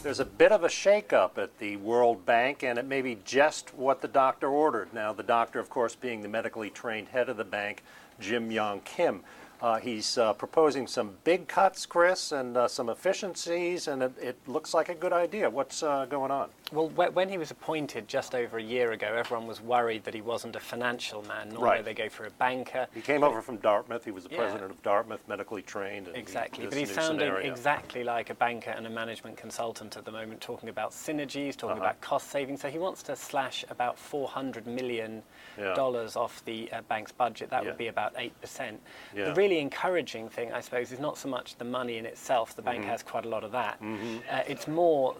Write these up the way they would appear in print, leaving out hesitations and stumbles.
there's a bit of a shakeup at the World Bank, and it may be just what the doctor ordered. Now, the doctor, of course, being the medically trained head of the bank, Jim Yong Kim. He's proposing some big cuts, Chris, and some efficiencies, and it looks like a good idea. What's going on? Well, when he was appointed just over a year ago, everyone was worried that he wasn't a financial man. Normally they go for a banker. He came over from Dartmouth. He was the president of Dartmouth, medically trained. And exactly, but he's sounding exactly like a banker and a management consultant at the moment, talking about synergies, talking about cost savings. So he wants to slash about $400 million off the bank's budget. That would be about 8%. The really encouraging thing, I suppose, is not so much the money in itself. The bank has quite a lot of that. It's more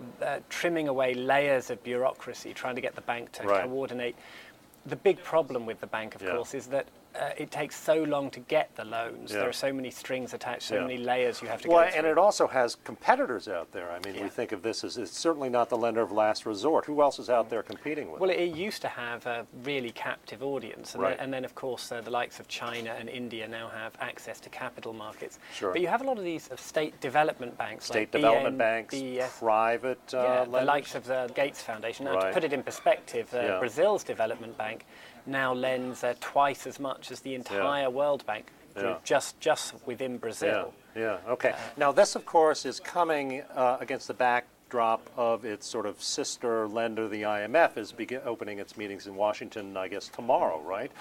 trimming away layers of bureaucracy, trying to get the bank to coordinate. The big problem with the bank, of course, is that it takes so long to get the loans. There are so many strings attached, so many layers you have to go through. And it also has competitors out there. I mean, we think of this as it's certainly not the lender of last resort. Who else is out there competing with? Well, it used to have a really captive audience, and then of course, the likes of China and India now have access to capital markets. But you have a lot of these state development banks, state development banks, private the likes of the Gates Foundation. Now, to put it in perspective, Brazil's development bank now lends twice as much as the entire World Bank group, just within Brazil. Okay. Now, this, of course, is coming against the backdrop of its sort of sister lender, the IMF, is opening its meetings in Washington, I guess, tomorrow, right?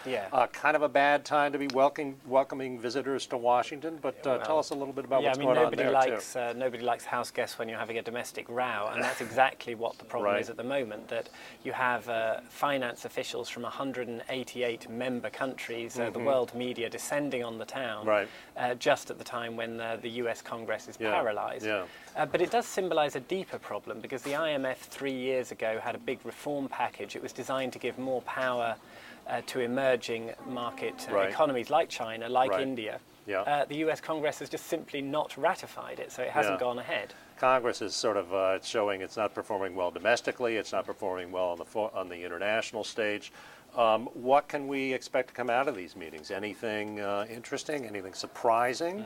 Kind of a bad time to be welcoming visitors to Washington, but tell us a little bit about what's going on there, nobody likes house guests when you're having a domestic row, and that's exactly what the problem is at the moment, that you have finance officials from 188 member countries, the world media descending on the town, just at the time when the US Congress is paralyzed. But it does symbolize a deeper problem, because the IMF 3 years ago had a big reform package. It was designed to give more power to emerging market economies like China, like India. The US Congress has just simply not ratified it, so it hasn't gone ahead. Congress is sort of showing it's not performing well domestically, it's not performing well on the international stage. What can we expect to come out of these meetings? Anything interesting, anything surprising?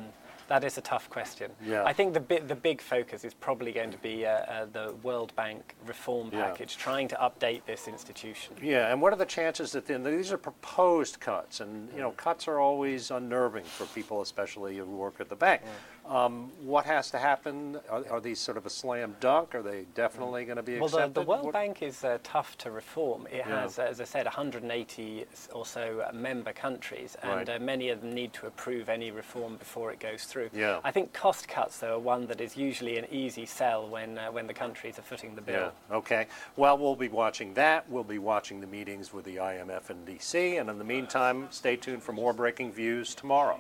That is a tough question. I think the big focus is probably going to be the World Bank reform package, trying to update this institution. And what are the chances that these are proposed cuts? And cuts are always unnerving for people, especially who work at the bank. What has to happen? Are these sort of a slam dunk? Are they definitely going to be accepted? Well, the World Bank is tough to reform. It has, as I said, 180 or so member countries, and many of them need to approve any reform before it goes through. I think cost cuts, though, are one that is usually an easy sell when the countries are footing the bill. Okay. Well, we'll be watching that. We'll be watching the meetings with the IMF in D.C., and in the meantime, stay tuned for more breaking views tomorrow.